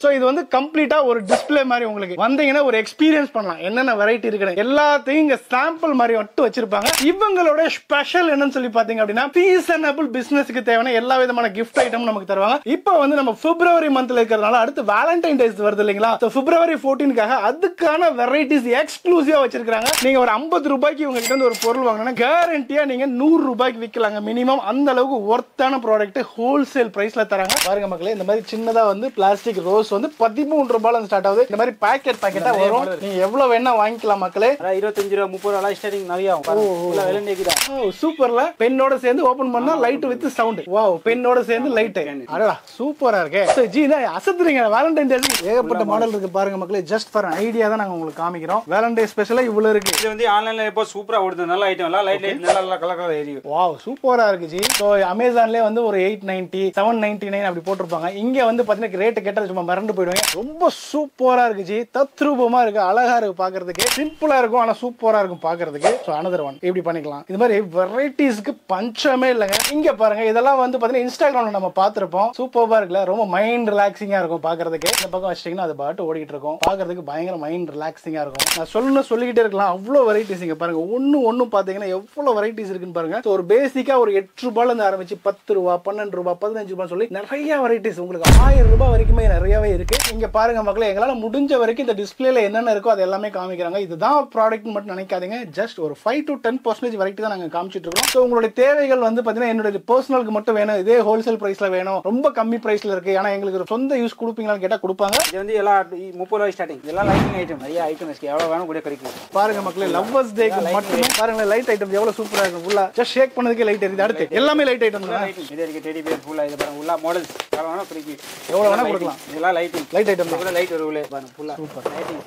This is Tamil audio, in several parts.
சோ இது வந்து கம்ப்ளீட்டா ஒரு டிஸ்ப்ளே மாதிரி உங்களுக்கு வந்தீங்கன்னா ஒரு எக்ஸ்பீரியன்ஸ் பண்ணலாம் என்னென்ன வெரைட்டி இருக்கு எல்லாத்தையும் இங்க சாம்பிள் மாதிரி மட்டும் வச்சிருப்பாங்க. இவங்களோட ஸ்பெஷல் என்னன்னு சொல்லி பாத்தீங்க அப்படின்னா சீசனபிள் பிசினஸ்க்கு தேவையான எல்லா விதமான கிஃப்ட் ஐட்டம் நமக்கு தருவாங்க. இப்போ வந்து நம்ம பிப்ரவரி மந்த்ல இருக்கிறதுனால அடுத்து வேலண்டைன் டேஸ் வருது இல்லைங்களா? பிப்ரவரி 14க்காக அதுக்கான வெரைட்டிஸ் எக்ஸ்க்ளூசிவா வச்சிருக்காங்க. நீங்க ஒரு 50 ரூபாய்க்கு உங்க கிட்ட இருந்து ஒரு பொருள் வாங்கினா கேரண்டியா நீங்க 100 ரூபாய்க்கு விற்கலாங்க. மினிமம் அந்த அளவுக்கு ஒர்த்தான ப்ராடக்ட் ஹோல்சேல் பிரைஸ்ல தராங்க. பாருங்க மக்களே, இந்த மாதிரி சின்னதா வந்து பிளாஸ்டிக் ரோஸ் வந்து 13 ரூபாயில ஸ்டார்ட் ஆகுது. இந்த மாதிரி பாக்கெட்டா வரும். நீங்க எவ்வளவு வேணா வாங்கிக்கலாம் மக்களே. 25 ரூபாய் 30 ரூபாய் ஸ்டார்டிங் நிறைய சூப்பர்ல. பென்னோட சேர்ந்து ஓபன் பண்ணா லைட் வித் சவுண்ட். வாவ், பென்னோட சேர்ந்து லைட். அடடா சூப்பரா இருக்கு. சோ ஜி இத அசத்துறீங்க. வேலண்டைன் டே ஏகப்பட்ட மாடல் இருக்கு பாருங்க மக்களே. ஜஸ்ட் ஃபார் ஐடியா தான் நாங்க உங்களுக்கு காமிக்கிறோம். வேலண்டைன் ஸ்பெஷலா இவ்வளவு இருக்கு. இது வந்து ஆன்லைன்ல இப்போ சூப்பரா ஓடுது. நல்ல ஐட்டம் எல்லாம் லைட் நல்லா கலர் ஏரியும். வாவ் சூப்பரா இருக்கு ஜி. சோ அமேசான்லயே வந்து ஒரு 890 799 அப்படி போட்டுருப்பாங்க. இங்க வந்து பாத்தீங்கன்னா ரேட் கேட்டா சும்மா மறந்து போயிடுவாங்க. ரொம்ப சூப்பரா இருக்கு ஜி. தத்ரூபமா இருக்கு, அழகா இருக்கு பாக்குறதுக்கு. சிம்பிளா இருக்கும் ஆனா சூப்பரா இருக்கும் பாக்குறதுக்கு. சோ another one இப்படி பண்ணிக்கலாம். இது மாதிரி வெரைட்டிஸ்க்கு பஞ்சமே இல்லங்க. இங்க பாருங்க, இதெல்லாம் வந்து பாத்தீங்கன்னா இன்ஸ்டாகிராம்ல நம்ம பாத்திருப்போம். சூப்பரா இருக்குல, ரொம்ப மைண்ட் ரிலாக்ஸிங்கா இருக்கும் பாக்குறதுக்கு. இந்த பக்கம் வச்சிட்டீங்கன்னா அது பாட்டு ஓடிட்டு இருக்கும். பாக்குறதுக்கு பயங்கர மைண்ட் ரிலாக்ஸிங்கா இருக்கும். நான் சொல்லிக்கிட்டே இருக்கலாம். அவ்வளவு வெரைட்டிஸ் இங்க பாருங்க. ஒண்ணு பாத்தீங்கன்னா எவ்வளவு வெரைட்டிஸ் இருக்குன்னு பாருங்க. ஒரு பேசிக்கா ஒரு 8 ரூபாயில இருந்து ஆரம்பிச்சு 10 ரூபாய் 12 ரூபாய் 15 ரூபாய் சொல்லி நிறைய வெரைட்டிஸ் உங்களுக்கு 1000 ரூபாய் வரைக்குமே நிறையவே இருக்கு. இங்க பாருங்க மக்களே, எங்களால முடிஞ்ச வரைக்கும் இந்த டிஸ்பிளேல என்னென்ன இருக்கோ அது எல்லாமே காமிக்கிறாங்க. இதுதான் ப்ராடக்ட் மட்டும் நினைக்காதீங்க. ஜஸ்ட் ஒரு 5 to 10% வெரைட்டி தான் நாங்க காமிச்சிட்டு இருக்கோம். சோ உங்களுடைய தேவைகள் வந்து பாத்தீங்கன்னா என்னோட பர்சனலுக்கு மட்டும் வேணும், இதே ஹோல்சேல் பிரைஸ்ல வேணும், ரொம்ப கம்மி பிரைஸ்ல இருக்கு, ஆனா எங்களுக்கு ஒரு சொந்த யூஸ் கொடுப்பீங்களான்னு கேட்டா கொடுப்பாங்க. இது வந்து எல்லாம் 30 ரூபாய் ஸ்டார்டிங். எல்லாம் லைட்டிங் ஐட்டம், நிறைய ஐட்டம் இருக்கு. எவ்வளவு வேணும் கூட கிடைக்கும். பாருங்க மக்களே, லவ்வர்ஸ் டேக்கு மட்டுமே பாருங்க லைட் ஐட்டம் எவ்வளவு சூப்பரா இருக்கு. ஃபுல்லா ஜஸ்ட் ஷேக் பண்ணதுக்கே லைட் எரியுது. அடுத்து எல்லாமே லைட் ஐட்டம் தான். இது இருக்கு டெடி பேர் ஃபுல்லா. இது பாருங்க உள்ள மாடல்ஸ் எவ்வளவு வேணும் கிடைக்கும். எவ்வளவு வேணா கொடுக்கலாம். இதெல்லாம் லைட்டிங் ஐட்டம் தான். லைட் வருவுல பாருங்க ஃபுல்லா சூப்பர் லைட்டிங்.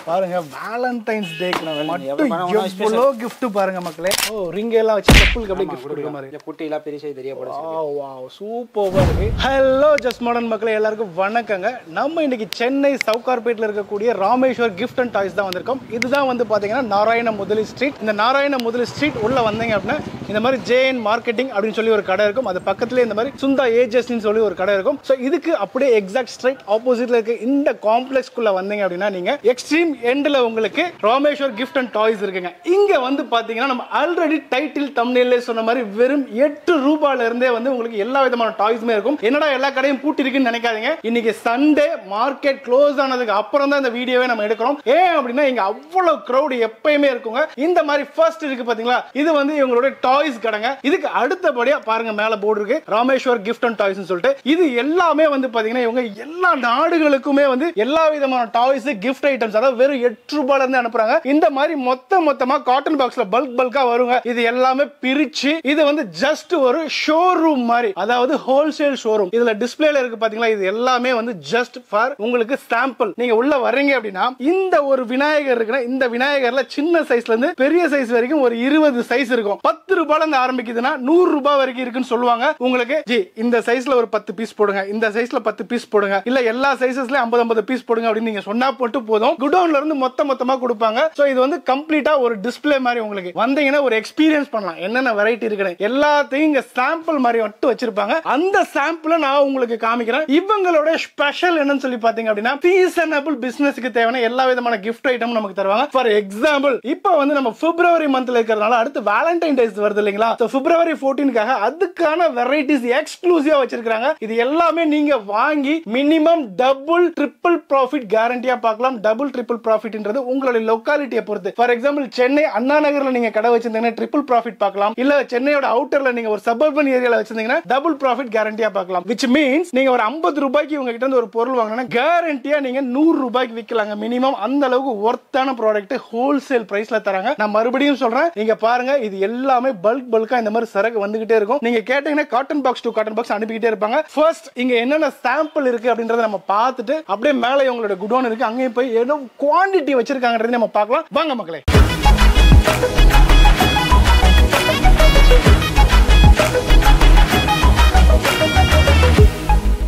பாருங்க வேலண்டைன்ஸ் டேக்கு மட்டும் எவ்வளவு gift பாருங்க மக்களே. ஓ ரிங் எல்லாம் வச்சு கப்புளுக்கு அப்படியே gift கொடுக்க மாதிரி. இந்த குட்டி எல்லாம் பெரிய சைஸ் தெரிய போடுது. வாவ் சூப்பரா இருக்கு. ஹலோ ஜஸ்ட் மாடர்ன் மக்களே, எல்லாருக்கும் வணக்கங்க. நம்ம இன்னைக்கு சென்னை சவுகார்பேட்ல இருக்கக்கூடிய ராமேஸ்வர் கிஃப்ட் அண்ட் டாய்ஸ் தான் வந்திருக்கோம். இதுதான் வந்து பாத்தீங்கன்னா நாராயண முதலி ஸ்ட்ரீட். இந்த நாராயண முதலி ஸ்ட்ரீட் உள்ள வந்தீங்க அப்படின்னா இந்த மாதிரி ஜேஎன் மார்க்கெட்டிங் அப்படின்னு சொல்லி ஒரு கடை இருக்கும். அது பக்கத்துல இந்த மாதிரி சுந்தா ஏஜஸ்ன்னு சொல்லி ஒரு கடை இருக்கும். சோ இதுக்கு அப்படியே எக்ஸாக்ட் ஸ்ட்ரைட் ஆப்போசிட்ல இருக்க இந்த காம்ப்ளெக்ஸ்க்குள்ள வந்தீங்க அப்படின்னா நீங்க எக்ஸ்ட்ரீம் எண்ட்ல உங்களுக்கு ராமேஸ்வர் கிஃப்ட் அண்ட் டாய்ஸ் இருக்குங்க. இங்க வந்து பாத்தீங்கன்னா நம்ம ஆல்ரெடி டைட்டில் தம்ப்நெயில்ல சொன்ன மாதிரி வெறும் 8 ரூபாயில இருந்தே வந்து உங்களுக்கு எல்லா விதமான டாய்ஸ்மே இருக்கும். என்னடா எல்லா கடையும் பூட்டி இருக்குன்னு நினைக்காதீங்க. இன்னைக்கு சண்டே மார்க்கெட் க்ளோஸ் ஆனதுக்கு அப்புறம் தான் இந்த வீடியோவை நம்ம எடுக்கிறோம். ஏன் அப்படின்னா இங்க அவ்வளவு கிரவுட் எப்பயுமே இருக்குங்க. இந்த மாதிரி ஃபர்ஸ்ட் இருக்கு பாத்தீங்களா, இது வந்து இவங்களோட டாய்ஸ் கடைங்க. இதுக்கு அடுத்தபடியா பாருங்க மேல போர்டு இருக்கு ராமேஸ்வர் கிஃப்ட் அண்ட் டாய்ஸ் சொல்லிட்டு. இது எல்லாமே வந்து பாத்தீங்கன்னா இவங்க எல்லா நாடுகளுக்குமே வந்து எல்லா விதமான டாய்ஸ் கிஃப்ட் ஐட்டம்ஸ் அதாவது வெறும் 8 ரூபாயில இருந்து அனுப்புறாங்க. இந்த மாதிரி மொத்தமா காட்டன் பாக்ஸ்ல பல்கா வருங்க. இது எல்லாமே பிரிச்சு இது வந்து ஜஸ்ட் ஒரு ஷோரூம் மாதிரி, அதாவது ஹோல்சேல் ஷோரூம். இதுல டிஸ்ப்ளேல இருக்கு பாத்தீங்களா, இது எல்லாமே வந்து ஜஸ்ட் ஃபார் உங்களுக்கு சாம்பிள். நீங்க உள்ள வர்றீங்க அப்படின்னா இந்த ஒரு விநாயகர் இருக்குன்னா இந்த விநாயகர்ல சின்ன சைஸ்ல இருந்து பெரிய சைஸ் வரைக்கும் ஒரு 20 சைஸ் இருக்கும். 10 ரூபாயில இருந்து ஆரம்பிக்குதுன்னா 100 ரூபாய் வரைக்கும் இருக்குன்னு சொல்லுவாங்க. உங்களுக்கு ஜி இந்த சைஸ்ல ஒரு 10 பீஸ் போடுங்க, இந்த சைஸ்ல 10 பீஸ் போடுங்க, இல்ல எல்லா சைஸஸ்ல 50 பீஸ் போடுங்க அப்படின்னு நீங்க சொன்னா போட்டு போதும். குடோன்ல இருந்து மொத்தமா கொடுப்பாங்க. சோ இது வந்து கம்ப்ளீட்டா ஒரு டிஸ்ப்ளே மாதிரி உங்களுக்கு வந்தீங்கன்னா ஒரு எக்ஸ்பீரியன்ஸ் பண்ணலாம். என்னென்ன வெரைட்டி இருக்கு எல்லாத்தையும் இங்க சாம்பிள் மாதிரி மட்டும் வச்சிருப்பாங்க. அந்த சாம்பிள நான் உங்களுக்கு காமிக்கிறேன். இவங்களோட ஸ்பெஷல் என்னன்னு சொல்லி பாத்தீங்க அப்படின்னா சீசனபிள் பிசினஸ்க்கு தேவையான எல்லா விதமான கிஃப்ட் ஐட்டம் நமக்கு தருவாங்க. ஃபார் எக்ஸாம்பிள் இப்போ வந்து நம்ம பிப்ரவரி மந்த்ல இருக்கிறதுனால அடுத்து வேலண்டைன் டேஸ் வருது இல்லைங்களா? பிப்ரவரி 14க்காக அதுக்கான வெரைட்டிஸ் எக்ஸ்க்ளூசிவா வச்சிருக்காங்க. இது எல்லாமே நீங்க வாங்கி மினிமம் டபுள் ட்ரிபிள் ப்ராஃபிட் கேரண்டியா பார்க்கலாம். டபுள் ட்ரிபிள் ப்ராஃபிட்ன்றது உங்களுடைய லொகாலிட்டியை பொறுத்து. ஃபார் எக்ஸாம்பிள் சென்னை அண்ணா நகர்ல நீங்க கடை வச்சிருந்தீங்கன்னா ட்ரிபிள் ப்ராஃபிட் பார்க்கலாம். இல்ல சென்னையோட அவுட்டர்ல நீங்க ஒரு சபர்பன் ஏரியால வச்சிருந்தீங்கன்னா டபுள் ப்ராஃபிட் கேரண்டியா பார்க்கலாம். which means நீங்க ஒரு 50 ரூபாய்க்கு உங்க கிட்ட இருந்து ஒரு பொருள் வாங்கினா கேரண்டியா நீங்க 100 ரூபாய்க்கு விற்கலாங்க. மினிமம் அந்த அளவுக்கு ஒர்த்தான ப்ராடக்ட் ஹோல்சேல் பிரைஸ்ல தராங்க. நான் மறுபடியும் சொல்றேன், நீங்க பாருங்க இது எல்லாமே பல்கா இந்த மாதிரி சரக்கு வந்துகிட்டே இருக்கும். நீங்க கேட்டீங்கன்னா cotton box to cotton box அனுப்பிக்கிட்டே இருப்பாங்க. ஃபர்ஸ்ட் இங்க என்னென்ன சாம்பிள் இருக்கு அப்படின்றத நம்ம பார்த்துட்டு அப்படியே மேலே உங்களோட குடோன் இருக்கு அங்கேயும் போய் ஏதோ குவாண்டிட்டி வச்சிருக்காங்கன்றதை நம்ம பார்க்கலாம். வாங்க மக்களே.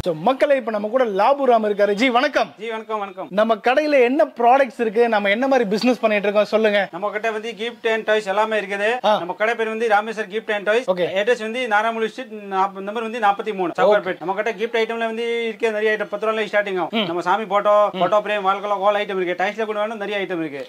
சோ மக்களே இப்ப நம்ம கூட லாபுராம் இருக்காரு. ஜி வணக்கம். ஜி வணக்கம் வணக்கம். நம்ம கடையில என்ன ப்ராடக்ட்ஸ் இருக்கு, நம்ம என்ன மாதிரி பிசினஸ் பண்ணிட்டு இருக்கோம் சொல்லுங்க. நம்ம கிட்ட வந்து கிஃப்ட் அண்ட் டாய்ஸ் எல்லாமே இருக்குது. நம்ம கடை பேர் வந்து Rameshwar gift and toys. Address வந்து நாராயணமூர்த்தி ஸ்ட்ரீட், நம்பர் வந்து 43 சவுகார்பேட். நம்ம கிட்ட கிஃப்ட் ஐட்டம்ல வந்து இருக்க நிறைய ஐட்டம் 10 ரூபாயில ஸ்டார்டிங் ஆகும். நம்ம சாமி போட்டோ பிரேம் வால்கலா ஆல் ஐட்டம் இருக்கு. டைல்ஸ்ல கூட வேணும் நிறைய ஐட்டம் இருக்கு.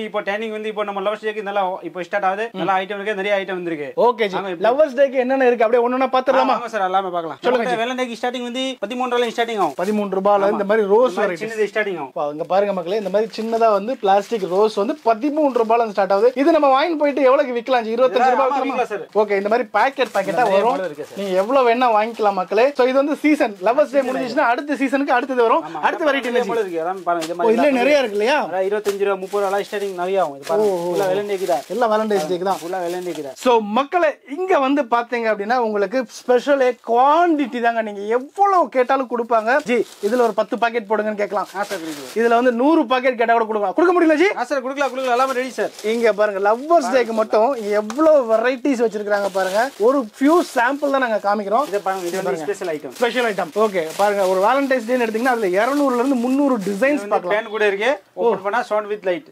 இப்போ ட்ரெண்டிங் வந்து இப்போ நம்ம லவர்ஸ் டேக்கு நல்லா இப்போ ஸ்டார்ட் ஆகுது. நல்ல ஐட்டம் இருக்கு, நிறைய ஐட்டம் வந்திருக்கு. ஓகே ஜி, லவர்ஸ் டேக்கு என்னென்ன இருக்கு அப்படியே ஒண்ணா பாத்துறலாமா? ஆமா சார், எல்லாமே பார்க்கலாம். சொல்லுங்க. வேலண்டைக்கு ஸ்டார்டிங் வந்து 13 ரூபாயில ஸ்டார்டிங் ஆகும். 13 ரூபாயில இந்த மாதிரி ரோஸ் வெரைட்டி சின்னது ஸ்டார்டிங் ஆகும். இங்க பாருங்க மக்களே, இந்த மாதிரி சின்னதா வந்து பிளாஸ்டிக் ரோஸ் வந்து 13 ரூபாயில ஸ்டார்ட் ஆகுது. இது நம்ம வாங்கி போயிட்டு எவ்வளவுக்கு விக்கலாம்? 25 ரூபாய் விக்கலாம் சார். ஓகே, இந்த மாதிரி பாக்கெட்டா வரும். நீங்க எவ்வளவு வேணா வாங்கிக்கலாம் மக்களே. சோ இது வந்து சீசன் லவர்ஸ் டே முடிஞ்சிச்சுனா அடுத்த சீசனுக்கு அடுத்து வரும். அடுத்த வெரைட்டி என்ன இருக்கு? அதான் பாருங்க, இந்த மாதிரி இல்ல நிறைய இருக்கு இல்லையா? 25 ரூபாய் 30 ரூபாய் ஸ்டார்டிங் நிறைய ஆகும். இது பாருங்க, ஃபுல்லா வேலண்டைக்கு தான். எல்லாம் வேலண்டைன்ஸ் டேக்கு தான். ஃபுல்லா வேலண்டைக்கு தான். சோ மக்களே, இங்க வந்து பாத்தீங்க அப்படினா உங்களுக்கு ஸ்பெஷல் குவாண்டிட்டி தாங்க. நீங்க எவ்வளவு கேட்டாலும் கொடுப்பாங்க. ஜி இதுல ஒரு 10 பாக்கெட் போடுங்கன்னு கேட்கலாம். இதுல வந்து 100 பாக்கெட் கேட்டா கூட கொடுக்கலாம். கொடுக்க முடியல ஜி? சார் கொடுக்கலாம், எல்லாமே ரெடி சார். இங்க பாருங்க, லவ்வர்ஸ் டேக்கு மட்டும் எவ்வளவு வெரைட்டிஸ் வச்சிருக்காங்க பாருங்க. ஒரு ஃபியூ சாம்பிள் தான் நாங்க காமிக்கிறோம். இது பாருங்க, இது வந்து ஸ்பெஷல் ஐட்டம். ஓகே பாருங்க, ஒரு வேலண்டைன்ஸ் டே எடுத்தீங்கன்னா அதுல 200ல இருந்து 300 டிசைன்ஸ் பார்க்கலாம். பேன் கூட இருக்கு. ஓபன் பண்ணா சவுண்ட் வித் லைட்.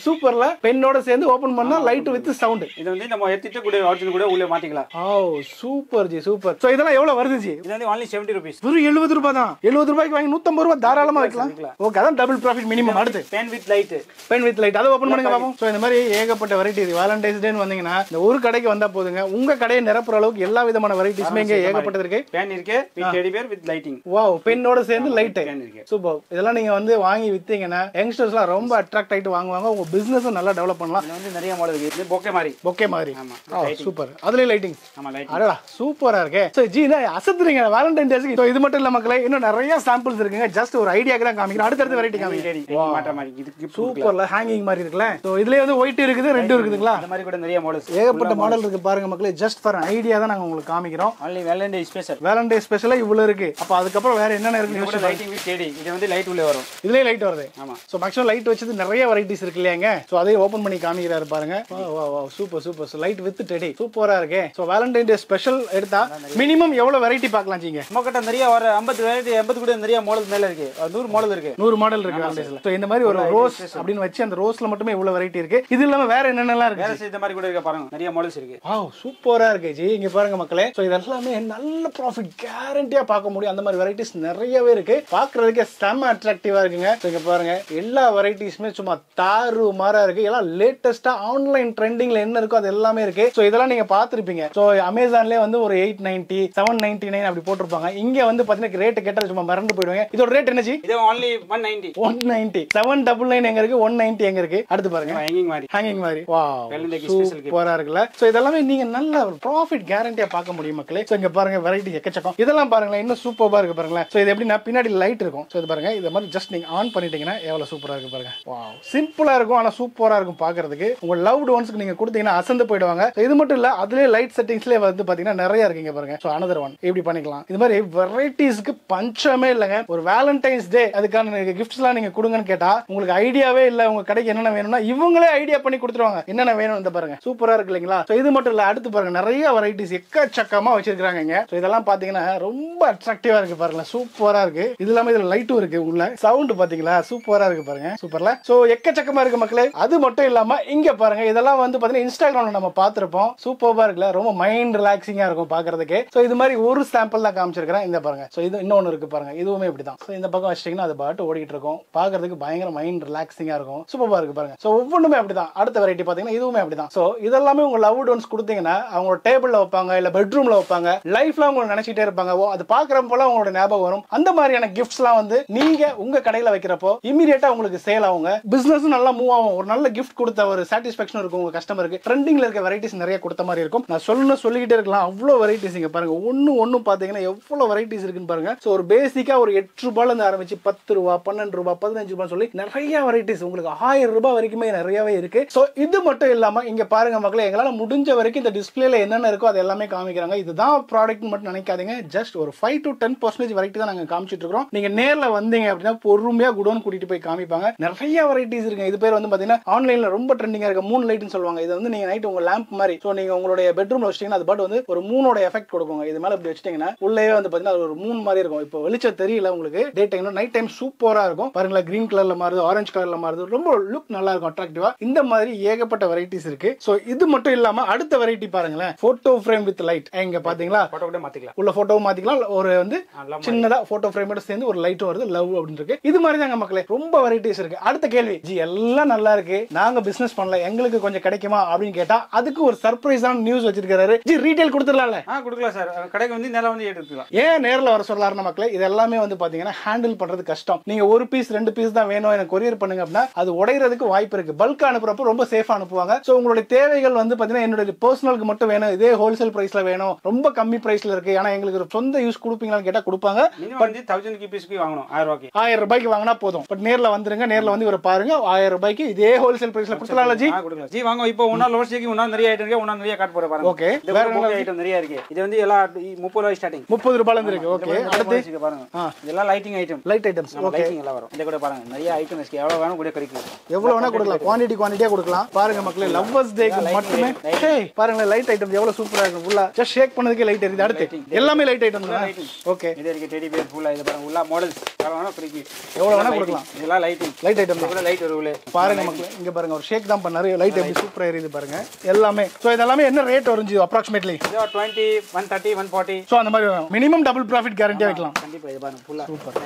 சூப்பர்ல, பென்னோட சேர்ந்து ஓபன் பண்ணா லைட் வித் சவுண்ட். இது வந்து நம்ம எடுத்துட்டு கூட ஆர்ஜினல் கூட உள்ள மாட்டிக்கலாம். Super G, super. சோ இதெல்லாம் எவ்வளவு வருது ஜி? இது வந்து only 70 rupees. வெறும் 70 ரூபாய் தான். 70 ரூபாய்க்கு வாங்கி 150 ரூபாய் தாராளமா வைக்கலாம். ஓகே, அதான் டபுள் ப்ராஃபிட் மினிமம். அடுத்து pen with light. Pen with light, அதை ஓபன் பண்ணுங்க பாப்போம். சோ இந்த மாதிரி ஏகப்பட்ட வெரைட்டி இருக்கு. வேலண்டைன்ஸ் டே வந்தீங்கன்னா இந்த ஒரு கடைக்கு வந்தா போதுங்க, உங்க கடையை நிரப்புற அளவுக்கு எல்லா விதமான வெரைட்டிஸ்மே இங்க ஏகப்பட்டது இருக்கு. பென் இருக்கு with teddy bear with lighting. Wow, பென்னோட சேர்ந்து லைட். சூப்பர். இதெல்லாம் நீங்க வந்து வாங்கி வித்தீங்கன்னா யங்ஸ்டர்ஸ்லாம் ரொம்ப அட்ராக்ட் ஆயிட்டு வாங்குவாங்க. உங்க பிசினஸ் நல்லா டெவலப் பண்ணலாம். இதுல வந்து நிறைய மாடல் இருக்கு. இது பொக்கே மாதிரி. ஆமா, சூப்பர். அதுலயே லைட்டிங். ஆமா, லைட்டிங். அடடா சூப்பரா இருக்கே. சோ ஜி நான் அசத்துறீங்க வேலண்டைன் டேஸ்க்கு. சோ இது மட்டும் இல்ல மக்களே, இன்னும் நிறைய சாம்பிள்ஸ் இருக்குங்க. ஜஸ்ட் ஒரு ஐடியாக்கு தான் காமிக்கிறேன். அடுத்த வெரைட்டி காமிக்கிறேன். மாட்ட மாதிரி இது சூப்பர்ல, ஹேங்கிங் மாதிரி இருக்குல. சோ இதுலயே வந்து ஒயிட் இருக்குது, ரெட் இருக்குதுங்களா? இந்த மாதிரி கூட நிறைய மாடல்ஸ், ஏகப்பட்ட மாடல் இருக்கு பாருங்க மக்களே. ஜஸ்ட் ஃபார் ஐடியா தான் நாங்க உங்களுக்கு காமிக்கிறோம். only Valentine special. வேலண்டைன் ஸ்பெஷலா இவ்வளவு இருக்கு. அப்ப அதுக்கு அப்புறம் வேற என்னென்ன இருக்கு? இது லைட்டிங் வித் டெடி. இது வந்து லைட் உள்ள வரும். இதுலயே லைட் வருது. ஆமா. சோ மேக்ஸிமம் லைட் வச்சது நிறைய வெரைட்டிஸ் இருக்கு இல்லையாங்க. சோ அதை ஓபன் பண்ணி காமிக்கிறாரு பாருங்க. Super super. Light with teddy சூப்பரா இருக்கு. சோ வேலண்டைன் டே ஸ்பெஷல் எடுத்தா மினிமம் எவ்வளவு வெரைட்டி பார்க்கலாம் ஜீங்க? நம்மகிட்ட நிறைய ஒரு 50 வெரைட்டி, 80 கூட நிறைய மாடல் மேல இருக்கு. 100 மாடல் இருக்கு. 100 மாடல் இருக்கு வேலண்டைன்ஸ்ல. சோ இந்த மாதிரி ஒரு ரோஸ் அப்படினு வச்சு அந்த ரோஸ்ல மட்டுமே இவ்வளவு வெரைட்டி இருக்கு. இது இல்லாம வேற என்னென்னலாம் இருக்கு? வேற இந்த மாதிரி கூட இருக்கு பாருங்க, நிறைய மாடல்ஸ் இருக்கு. வாவ், சூப்பரா இருக்கு ஜி. இங்க பாருங்க மக்களே. சோ இதெல்லாம் நல்ல ப்ராஃபிட் கேரண்டியா பார்க்க முடியும். அந்த மாதிரி வெரைட்டிஸ் நிறையவே இருக்கு. பார்க்கிறதுக்கு செம அட்ராக்டிவா இருக்குங்க. இங்க பாருங்க, எல்லா வெரைட்டிஸ்மே சும்மா தாறுமாறா இருக்கு. எல்லாம் லேட்டஸ்டா ஆன்லைன் ட்ரெண்டிங்ல என்ன இருக்கோ அது எல்லாமே இருக்கு. சோ இதெல்லாம் நீங்க பாத்துருப்பீங்க. சோ அமேசான்லயே வந்து ஒரு 890, 799 அப்படி போட்டிருப்பாங்க. இங்க வந்து பாத்தீங்கன்னா ரேட் கேட்டா சும்மா மறந்து போயிடுவாங்க. இதோட ரேட் என்ன ஜி? இது only 190. 190. 799 எங்க இருக்கு, 190 எங்க இருக்கு? அடுத்து பாருங்க, ஹேங்கிங் மாதிரி. வாவ், சூப்பரா இருக்குல்ல. சோ இதெல்லாம் நீங்க நல்ல ப்ராஃபிட் கேரண்டியா பார்க்க முடியும் மக்களே. சோ இங்க பாருங்க வெரைட்டி எக்கச்சக்கம். இதெல்லாம் பாருங்க இன்னும் சூப்பரா இருக்கு பாருங்களேன். சோ இது எப்படின்னா பின்னாடி லைட் இருக்கும். சோ இது பாருங்க, இது மாதிரி ஜஸ்ட் நீங்க ஆன் பண்ணிட்டீங்கன்னா எவ்வளவு சூப்பரா இருக்கு பாருங்க. வாவ், சிம்பிளா இருக்கும் ஆனா சூப்பரா இருக்கும் பாக்குறதுக்கு. உங்க லவ்ட் ஒன்ஸ்க்கு நீங்க கொடுத்தீங்கன்னா அசந்து போயிடுவாங்க. இது மட்டும் இல்ல, அதுலயே லைட் செட்டிங்ஸ்லயே வந்து பாத்தீங்கன்னா நிறைய இருக்குங்க பாருங்க. சோ another one இப்படி பண்ணிக்கலாம். இது மாதிரி வெரைட்டிஸ்க்கு பஞ்சமே இல்லங்க. ஒரு வேலண்டைன்ஸ் டே அதுக்கான கிஃப்ட்ஸ் எல்லாம் நீங்க கொடுங்கன்னு கேட்டா உங்களுக்கு ஐடியாவே இல்ல. உங்க கடைக்கு என்னென்ன வேணும்னா இவங்களே ஐடியா பண்ணி கொடுத்துருவாங்க. என்னென்ன வேணும் இந்த பாருங்க, சூப்பரா இருக்கு இல்லைங்களா? சோ இது மட்டும் இல்ல, அடுத்து பாருங்க நிறைய வெரைட்டிஸ் எக்கச்சக்கமா வச்சிருக்காங்க இங்க. சோ இதெல்லாம் பாத்தீங்கன்னா ரொம்ப அட்ராக்டிவா இருக்கு பாருங்க, சூப்பரா இருக்கு. இது இல்லாம இதுல லைட்டும் இருக்கு. உள்ள சவுண்ட் பாத்தீங்களா, சூப்பரா இருக்கு பாருங்க, சூப்பர்ல. சோ எக்கச்சக்கமா இருக்கு மக்களே. அது மட்டும் இல்லாம இங்க பாருங்க, இதெல்லாம் வந்து பாத்தீங்கன்னா இன்ஸ்டாகிராம்ல நம்ம பாத்திருப்போம். சூப்பரா இருக்குல்ல, ரொம்ப மைண்ட் ரிலாக்ஸிங்கா இருக்கும் பாக்குறதுக்கு. சோ இது மாதிரி ஒரு சாம்பிள் தான் காமிச்சிருக்கேன். இந்த பாருங்க. சோ இது இன்னொன்னு இருக்கு பாருங்க, இதுவுமே இப்படிதான். சோ இந்த பக்கம் வச்சிட்டீங்கன்னா அது பாட்டு ஓடிட்டு இருக்கும். பாக்குறதுக்கு பயங்கர மைண்ட் ரிலாக்ஸிங்கா இருக்கும். சூப்பரா இருக்கு பாருங்க. சோ ஒவ்வொன்றுமே அப்படிதான். அடுத்த வெரைட்டி பாத்தீங்கன்னா இதுவுமே அப்படிதான். சோ இதெல்லாமே உங்க லவ்ட் ஒன்ஸ் கொடுத்தீங்கன்னா அவங்களோட டேபிள்ல வைப்பாங்க, இல்ல பெட்ரூம்ல வைப்பாங்க. லைஃப்ல அவங்க நினைச்சிட்டே இருப்பாங்க. ஓ அது பாக்குறப்போல உங்களோட ஞாபகம் வரும். அந்த மாதிரியான கிஃப்ட்ஸ் எல்லாம் வந்து நீங்க உங்க கடையில வைக்கிறப்போ இமீடியட்டா உங்களுக்கு சேல் ஆகுங்க. பிசினஸ் நல்லா மூவ் ஆகும். ஒரு நல்ல கிஃப்ட் கொடுத்த ஒரு சாட்டிஸ்ஃபேக்ஷன் இருக்கும் உங்க கஸ்டமருக்கு. ட்ரெண்டிங்ல இருக்க வெரைட்டிஸ் நிறைய கொடுத்த மாதிரி இருக்கும். நான் சொல்லிக்கிட்டே இருக்கலாம். அவ்வளவு வெரைட்டிஸ் இங்க பாருங்க. ஒன்னு பாத்தீங்கன்னா எவ்வளவு வெரைட்டிஸ் இருக்குன்னு பாருங்க. சோ ஒரு பேசிக்கா ஒரு 8 ரூபாயில இருந்து ஆரம்பிச்சு 10 ரூபாய், 12 ரூபாய், 15 ரூபாய் சொல்லி நிறைய வெரைட்டிஸ் உங்களுக்கு 1000 ரூபாய் வரைக்குமே நிறையவே இருக்கு. சோ இது மட்டும் இல்லாம இங்க பாருங்க மக்களே, எங்களால முடிஞ்ச வரைக்கும் இந்த டிஸ்பிளேல என்னென்ன இருக்கோ அது எல்லாமே காமிக்கிறாங்க. இதுதான் ப்ராடக்ட் மட்டும் நினைக்காதீங்க. ஜஸ்ட் ஒரு 5 to 10% வெரைட்டி தான் நாங்க காமிச்சிட்டு இருக்கோம். நீங்க நேர்ல வந்தீங்க அப்படின்னா பொறுமையா குடோன் கூட்டிட்டு போய் காமிப்பாங்க. நிறைய வெரைட்டிஸ் இருக்கு. இது பேர் வந்து பாத்தீங்கன்னா ஆன்லைன்ல ரொம்ப ட்ரெண்டிங்கா இருக்க மூன் லைட்னு சொல்லுவாங்க. இது வந்து நீங்க நைட் உங்க லேம்ப் மாதிரி சோ நீங்க உங்களுடைய பெட்ரூம்ல வச்சிட்டீங்கன்னா அது பாட்டு வந்து ஒரு மூனோட எஃபெக்ட் கொடுக்குங்க. இது மேல இப்படி வச்சிட்டீங்கன்னா உள்ளே வந்து பாத்தீங்கன்னா ஒரு மூன் மாதிரி இருக்கும். இப்போ வெளிச்சம் தெரியல உங்களுக்கு டே டைம், நைட் டைம் சூப்பரா இருக்கும் பாருங்களா. கிரீன் கலர்ல மாறுது, ஆரஞ்சு கலர்ல மாறுது, ரொம்ப லுக் நல்லா இருக்கும் அட்ராக்டிவா. இந்த மாதிரி ஏகப்பட்ட வெரைட்டிஸ் இருக்கு. சோ இது மட்டும் இல்லாம அடுத்த வெரைட்டி பாருங்களேன், போட்டோ ஃப்ரேம் வித் லைட். எங்க பாத்தீங்களா போட்டோ கூட மாத்திக்கலாம், உள்ள போட்டோவும் மாத்திக்கலாம், ஒரு வந்து சின்னதா போட்டோ ஃப்ரேமோட சேர்ந்து ஒரு லைட்டும் வருது, லவ் அப்படின்னு இருக்கு. இது மாதிரி தாங்க மக்களே ரொம்ப வெரைட்டிஸ் இருக்கு. அடுத்த கேள்வி, ஜி எல்லாம் நல்லா இருக்கு, நாங்க பிசினஸ் பண்ணல, எங்களுக்கு கொஞ்சம் கிடைக்குமா அப்படின்னு கேட்டா அதுக்கு ஒரு சர்ப்ரைஸான நியூஸ் வச்சிருக்காரு. ஜி ரீட்டைல் கொடுத்துடலாம்ல? கொடுக்கலாம் சார், கடைக்கு வந்து நேரா வந்து எடுத்துக்கலாம். ஏன் நேரில் வர சொல்லலாம்னா மக்களே, இது எல்லாமே வந்து பாத்தீங்கன்னா ஹேண்டில் பண்றது கஷ்டம். நீங்க ஒரு பீஸ் 2 பீஸ் தான் வேணும் எனக்கு கொரியர் பண்ணுங்க அப்படின்னா அது உடையறதுக்கு வாய்ப்பு இருக்கு. பல்கா அனுப்புறப்ப ரொம்ப சேஃபா அனுப்புவாங்க. சோ உங்களுடைய தேவைகள் வந்து பாத்தீங்கன்னா என்னோட பர்சனலுக்கு மட்டும் வேணும், இதே ஹோல்சேல் பிரைஸ்ல வேணும், ரொம்ப கம்மி பிரைஸ்ல இருக்கு, ஆனா எங்களுக்கு சொந்த யூஸ் கொடுப்பீங்களான்னு கேட்டா கொடுப்பாங்க. பட் 1000 பீஸ்க்கு வாங்கணும், 1000 ரூபாய்க்கு வாங்கினா போதும். பட் நேர்ல வந்துருங்க, நேர்ல வந்து இவரை பாருங்க, 1000 ரூபாய்க்கு இதே ஹோல்சேல் பிரைஸ்ல கொடுத்துடலாம். ஜி கொடுக்கலாம் ஜி, வாங்க. இப்போ ஒன்னா லோஸ்டிக்கு ஒன்னா நிறைய ஐட்டம் இருக்கு, ஒன்னா நிறைய காட் போற பாருங்க. ஓகே, வேற என்ன ஐட்டம் நிறைய இருக்கு. இது வந்து எல்லாம் 30 ரூபாய் ஸ்டார்டிங், 30 ரூபாயில இருந்து இருக்கு. ஓகே, அடுத்து பாருங்க, இதெல்லாம் lighting item, light items. Okay, lighting எல்லாம் வரும். இந்த கூட பாருங்க நிறைய ஐட்டம் இருக்கு, எவ்வளவு வேணும் கூட கிடைக்கும், எவ்வளவு வேணா கொடுக்கலாம், குவாண்டிட்டியா கொடுக்கலாம். பாருங்க மக்களே, லவ்வர்ஸ் டேக்கு மட்டுமே பாருங்க லைட் ஐட்டம் எவ்வளவு சூப்பரா இருக்கு. ஃபுல்லா ஜஸ்ட் ஷேக் பண்ணதுக்கே லைட் எரியுது. அடுத்து எல்லாமே லைட் ஐட்டம் தான். ஓகே, இது இருக்கு டெடி பேர் ஃபுல்லா. இது பாருங்க உள்ள மாடல்ஸ் எவ்வளவு வேணா கிடைக்கும், எவ்வளவு வேணா கொடுக்கலாம். இதெல்லாம் லைட்டிங் ஐட்டம் தான். லைட் வருவுல பாருங்க மக்களே, இங்க பாருங்க ஒரு ஷேக் தான் பண்ணாரு, லைட் எப்படி சூப்பரா எரியுது பாருங்க எல்லாமே. சோ இதெல்லாம் என்ன ரேட் வருது அப்ராக்ஸிமேட்லி? 20, 130, 140. சோ அந்த மாதிரி மினிமம் டபுள் ப்ராஃபிட் கேரண்டியா வைக்கலாம். கண்டிப்பா. இது பாருங்க ஃபுல்லா சூப்பர்.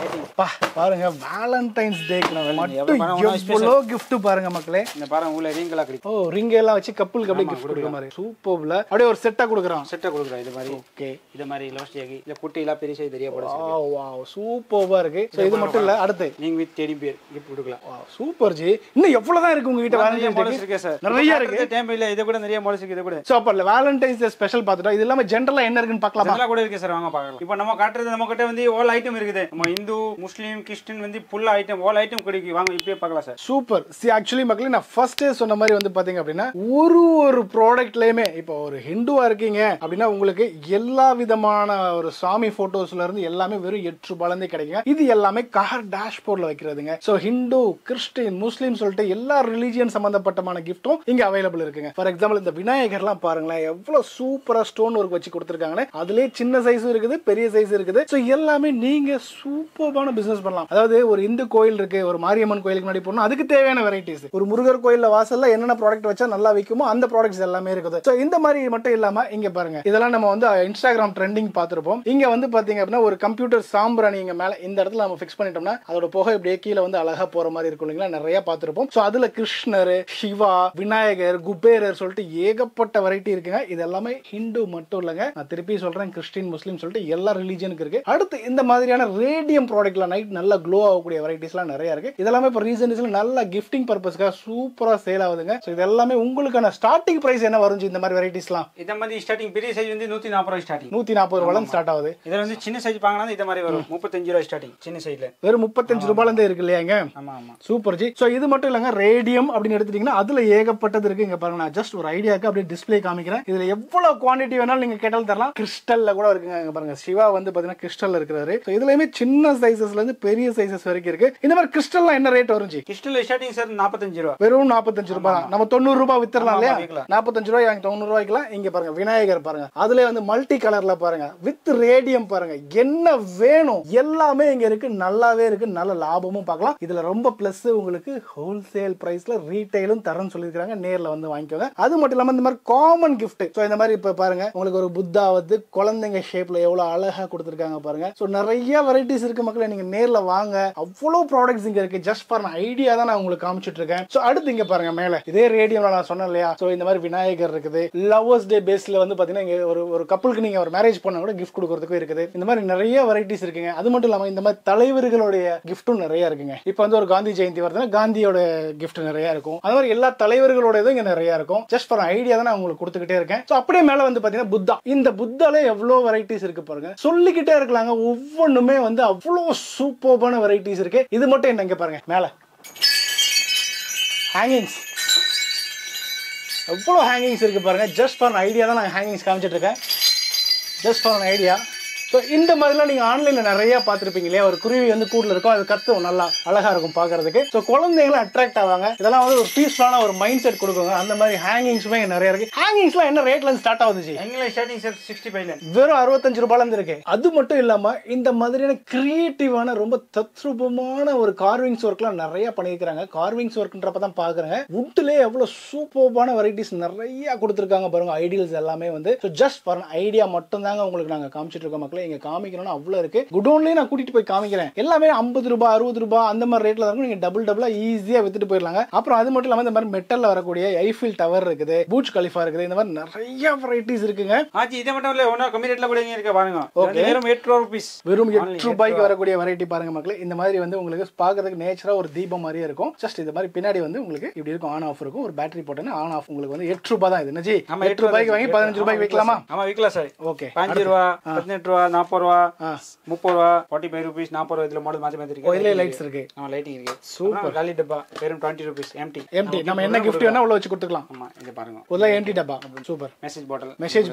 பாருங்க வேலண்டைன்ஸ் டேக்கு மட்டும் எவ்வளவு gift பாருங்க மக்களே. இந்த பாருங்க உள்ள ரிங் எல்லாம் கிடைக்கும். ஓ ரிங் எல்லாம் வச்சு கப்புளுக்கு அப்படியே gift கொடுக்குற மாதிரி சூப்பர்ல அப்படியே ஒரு செட்டா கொடுக்குறான். செட்டா கொடுக்குறான் இது மாதிரி. ஓகே, இது மாதிரி லோஸ்டியாகி இல்ல குட்டி எல்லாம் பெரிய சைஸ் தெரிய போடுது. வாவ் சூப்பர்வா இருக்கு. சோ இது மட்டும் இல்ல, அடுத்து நீங்க வித் டெடி பேர் கிஃப்ட் கொடுக்கலாம். Super G. இன்னும் எவ்வளவு தான் இருக்கு உங்க கிட்ட? மாடல்ஸ் இருக்கு சார், நிறைய இருக்கு. டைம் இல்ல, இது கூட நிறைய மாடல்ஸ் இருக்கு. இது கூட சோ அப்ப வேலண்டைன்ஸ் டே ஸ்பெஷல் பாத்துட்டோம். இது இல்லாம ஜெனரலா என்ன இருக்குன்னு பார்க்கலாமா? ஜெனரலா கூட இருக்கு சார், வாங்க பார்க்கலாம். இப்போ நம்ம காட்டுறது நம்ம கிட்ட வந்து ஆல் ஐட்டம் இருக்குது. நம்ம இந்து முஸ்லிம் கிறிஸ்டியன் வந்து ஃபுல் ஐட்டம் ஆல் ஐட்டம் கிடைக்கும். வாங்க இப்பவே பார்க்கலாம் சார். சூப்பர். சி ஆக்சுவலி மக்களே, நான் ஃபர்ஸ்டே சொன்ன மாதிரி வந்து பாத்தீங்க அப்படின்னா ஒரு ப்ராடக்ட்லயுமே இப்போ ஒரு ஹிந்துவா இருக்கீங்க அப்படின்னா உங்களுக்கு எல்லா விதமான ஒரு சாமி போட்டோஸ்ல இருந்து எல்லாமே வெறும் 8 ரூபாயில இருந்தே கிடைக்குங்க. இது எல்லாமே கார் டேஷ்போர்ட்ல வைக்கிறதுங்க. சோ ஹிந்து கிறிஸ்டியன் முஸ்லீம் சொல்லிட்டு எல்லா ரிலிஜியன் சம்பந்தப்பட்டமான கிஃப்ட்டும் இங்க அவைலபிள் இருக்குங்க. ஃபார் எக்ஸாம்பிள் இந்த விநாயகர்லாம் பாருங்களேன், எவ்வளவு சூப்பரா ஸ்டோன் ஒர்க் வச்சு கொடுத்துருக்காங்க. அதுலயே சின்ன சைஸும் இருக்குது, பெரிய சைஸ் இருக்குது. சோ எல்லாமே நீங்க சூப்பரான பிசினஸ் பண்ணலாம். அதாவது ஒரு இந்து கோயில் இருக்கு, ஒரு மாரியம்மன் கோயிலுக்கு முன்னாடி போகணும், அதுக்கு தேவையான வெரைட்டிஸ். ஒரு முருகர் கோயில்ல வாசல்ல என்னென்ன ப்ராடக்ட் வச்சா நல்லா விக்குமோ அந்த ப்ராடக்ட்ஸ் எல்லாமே இருக்குது. சோ இந்த மாதிரி மட்டும் இல்லாம இங்க பாருங்க, இதெல்லாம் நம்ம வந்து இன்ஸ்டாகிராம் ட்ரெண்டிங் பார்த்திருப்போம். இங்க வந்து பாத்தீங்க அப்படின்னா ஒரு கம்ப்யூட்டர் சாம்பிராணி இங்க மேல இந்த இடத்துல நம்ம ஃபிக்ஸ் பண்ணிட்டோம்னா அதோட புகை இப்படியே கீழே வந்து அழகா போற மாதிரி இருக்கும் இல்லைங்களா? நிறைய பார்த்திருப்போம். சோ அதுல கிருஷ்ணர், சிவா, விநாயகர், குபேரர் சொல்லிட்டு ஏகப்பட்ட வெரைட்டி இருக்குங்க. இது எல்லாமே ஹிந்து மட்டும் இல்லங்க, நான் திருப்பி சொல்றேன், கிறிஸ்டின் முஸ்லீம் சொல்லிட்டு எல்லா ரிலிஜனுக்கு இருக்கு. அடுத்து இந்த மாதிரியான ரேடியம் ப்ராடக்ட்ல நைட் நல்லா க்ளோ ஆகக்கூடிய வெரைட்டிஸ்லாம் நிறைய இருக்கு. இதெல்லாமே இப்போ ரீசன்ஸ்ல நல்ல கிஃப்டிங் பர்பஸ்க்காக சூப்பரா சேல் ஆகுதுங்க. ஸோ இது எல்லாமே உங்களுக்கான ஸ்டார்டிங் பிரைஸ் என்ன வரும் இந்த மாதிரி வெரைட்டிஸ்லாம்? இந்த மாதிரி ஸ்டார்டிங் பெரிய சைஸ் வந்து 140 ரூபாய் ஸ்டார்டிங், 140 ரூபாயில ஸ்டார்ட் ஆகுது. இதுல வந்து சின்ன சைஸ் வாங்கினா இந்த மாதிரி வரும் 35 ரூபாய் ஸ்டார்டிங். சின்ன சைஸ்ல வெறும் 35 ரூபாயில இருந்து இருக்கு இல்லையாங்க? ஆமா ஆமா, சூப்பர் ஜி. ஸோ இது மட்டும் இல்லங்க, ரேடியம் அப்படின்னு எடுத்துட்டீங்கன்னா அதுல ஏகப்பட்டது இருக்கு. இங்க பாருங்க, நான் ஜஸ்ட் ஒரு ஐடியாக்கு அப்படியே டிஸ்பிளே காமிக்கிறேன். இதுல எவ்வளவு குவான்டிட்டி வேணாலும் நீங்க கேட்டாலும் தரலாம். கிறிஸ்டல்ல கூட இருக்குங்க. இங்க பாருங்க, சிவா வந்து பாத்தீங்கன்னா கிறிஸ்டல்ல இருக்கிறாரு. ஸோ இதுலயுமே சின்ன சைசஸ்ல இருந்து பெரிய சைசஸ் வரைக்கும் இருக்கு. இந்த மாதிரி கிறிஸ்டல்லாம் என்ன ரேட் வரும் ஜி? கிறிஸ்டல் ஸ்டார்டிங் சார் 45 ரூபாய், வெறும் 45 ரூபாய் தான். நம்ம 90 ரூபாய் வித்துறலாம் இல்லையா? 45 ரூபாய் வாங்கி 90 ரூபாய்க்குலாம். இங்க பாருங்க விநாயகர் பாருங்க, அதுல வந்து மல்டி கலர்ல பாருங்க, வித் ரேடியம் பாருங்க, என்ன வேணும் எல்லாமே இங்க இருக்கு. நல்லாவே இருக்கு, நல்ல லாபமும் பார்க்கலாம். இதுல ரொம்ப பிளஸ் உங்களுக்கு ஹோல்சேல் பிரைஸ்ல ரீட்டைலும் தரேன்னு சொல்லிருக்காங்க. நேர்ல வந்து வாங்கிக்கோங்க. அது மட்டும் இல்லாம இந்த மாதிரி காமன் கிஃப்ட். சோ இந்த மாதிரி இப்ப பாருங்க, உங்களுக்கு ஒரு புத்தா வந்து குழந்தைங்க ஷேப்ல எவ்வளவு அழகா கொடுத்திருக்காங்க பாருங்க. சோ நிறைய வெரைட்டிஸ் இருக்கு மக்களே, நீங்க நேர்ல வாங்க. அவ்வளவு ப்ராடக்ட்ஸ் இங்க இருக்கு. ஜஸ்ட் ஃபார் ஐடியா தான் நான் உங்களுக்கு காமிச்சிட்டு இருக்கேன். சோ அடுத்து இங்க பாருங்க, மேல இதே ரேடியம்ல நான் சொன்னேன் இல்லையா? சோ இந்த மாதிரி விநாயகர் இருக்குது. லவ்வர்ஸ் டே பேஸ்ல வந்து பாத்தீங்கன்னா இங்க ஒரு கப்பலுக்கு நீங்க ஒரு மேரேஜ் பண்ணா கூட கிஃப்ட் கொடுக்கறதுக்கு இருக்குது. இந்த மாதிரி நிறைய வெரைட்டிஸ் இருக்குங்க. அது மட்டும் இல்லாம இந்த மாதிரி தலைவர்களுடைய கிஃப்ட்டும் நிறைய இருக்குங்க. இப்போ வந்து ஒரு காந்தி ஜெயந்தி வருதுன்னா காந்தியோட கிஃப்ட் நிறைய இருக்கும். அது மாதிரி எல்லா தலைவர்களோட இங்க நிறைய இருக்கும். ஜஸ்ட் ஃபார் ஐடியா தான் நான் உங்களுக்கு கொடுத்துக்கிட்டே இருக்கேன். சோ அப்படியே மேல வந்து பாத்தீங்கன்னா புத்தா. இந்த புத்தால எவ்வளவு வெரைட்டிஸ் இருக்கு பாருங்க, சொல்லிக்கிட்டே இருக்கலாங்க. ஒவ்வொன்றுமே வந்து அவ்வளவு சூப்பரான வெரைட்டிஸ் இருக்கு. இது மட்டும் என்ன, இங்க பாருங்க மேல ஹேங்கிங்ஸ், எவ்வளவு ஹேங்கிங்ஸ் இருக்கு பாருங்க. ஜஸ்ட் ஃபார் ஐடியா தான் நான் ஹேங்கிங்ஸ் காமிச்சிட்டு இருக்கேன். Just for idea. ஸோ இந்த மாதிரிலாம் நீங்க ஆன்லைன்ல நிறைய பார்த்துருப்பீங்க இல்லையா? ஒரு குருவி வந்து கூடுல இருக்கும், அது கத்தும், நல்லா அழகா இருக்கும் பாக்குறதுக்கு. ஸோ குழந்தைங்களும் அட்ராக்ட் ஆவாங்க. இதெல்லாம் வந்து ஒரு பீஸ்ஃபுல்லான ஒரு மைண்ட் செட் கொடுக்குங்க. அந்த மாதிரி ஹேங்கிங்ஸுமே நிறைய இருக்கு. ஹேங்கிங்ஸ்லாம் என்ன ரேட்ல இருந்து ஸ்டார்ட் ஆகுது? ஸ்டார்டிங் 65 வெறும் 65 ரூபாயில இருந்து இருக்கு. அது மட்டும் இல்லாம இந்த மாதிரியான கிரியேட்டிவான ரொம்ப தத்ரூபமான ஒரு கார்விங்ஸ் ஒர்க்லாம் நிறைய பண்ணியிருக்காங்க. கார்விங்ஸ் ஒர்க்ன்றப்ப தான் பாக்குறேன். வுட்ல எவ்வளவு சூப்பர்பான வெரைட்டிஸ் நிறைய கொடுத்துருக்காங்க பாருங்க. ஐடியல்ஸ் எல்லாமே வந்து ஜஸ்ட் ஃபார் ஐடியா மட்டும் தாங்க உங்களுக்கு நாங்க காமிச்சிட்டு இருக்கோம் மக்களே. இங்க காமிக்கணும்னு அவ்வளவு இருக்கு. குடோன்லயே நான் கூட்டிட்டு போய் காமிக்கிறேன். எல்லாமே 50 ரூபாய் 60 ரூபாய் அந்த மாதிரி ரேட்ல இருக்கும். நீங்க டபுளா ஈஸியா வித்துட்டு போயிடலாங்க. அப்புறம் அது மட்டும் இல்லாம இந்த மாதிரி மெட்டல்ல வரக்கூடிய ஐஃபில் டவர் இருக்குது, பூஜ் கலிஃபா இருக்குது. இந்த மாதிரி நிறைய வெரைட்டிஸ் இருக்குங்க. ஆஜி இதே மட்டும் இல்ல, ஒண்ணா கம்மி ரேட்ல கூட இருக்கு பாருங்க. வெறும் 8 ரூபாய். வெறும் 8 ரூபாய்க்கு வரக்கூடிய வெரைட்டி பாருங்க மக்களே. இந்த மாதிரி வந்து உங்களுக்கு பாக்குறதுக்கு நேச்சரா ஒரு தீபம் மாதிரியே இருக்கும். ஜஸ்ட் இந்த மாதிரி பின்னாடி வந்து உங்களுக்கு இப்படி இருக்கும், ஆன் ஆஃப் இருக்கும். ஒரு பேட்டரி போட்டேன்னா ஆன் ஆஃப். உங்களுக்கு வந்து 8 ரூபாய் தான் இது. என்னஜி 8 ரூபாய்க்கு வாங்கி 15 ரூபாய்க்கு விற்கலாமா? ஆமா விற்கலாம் சார். ஓகே 5 ரூபாய் 18 ரூபாய் 40 ரூபாய் 30 ரூபாய் 45 ரூபீஸ் 40 ரூபாய். இதுல மாடல் மாத்தி இருக்கு. இதுல லைட்ஸ் இருக்கு. ஆமா லைட்டிங் இருக்கு. சூப்பர். காலி டப்பா வெறும் 20 ரூபீஸ். எம்டி. நம்ம என்ன gift வேணா உள்ள வச்சு கொடுத்துக்கலாம். ஆமா இங்க பாருங்க. உள்ள எம்டி டப்பா. சூப்பர். மெசேஜ்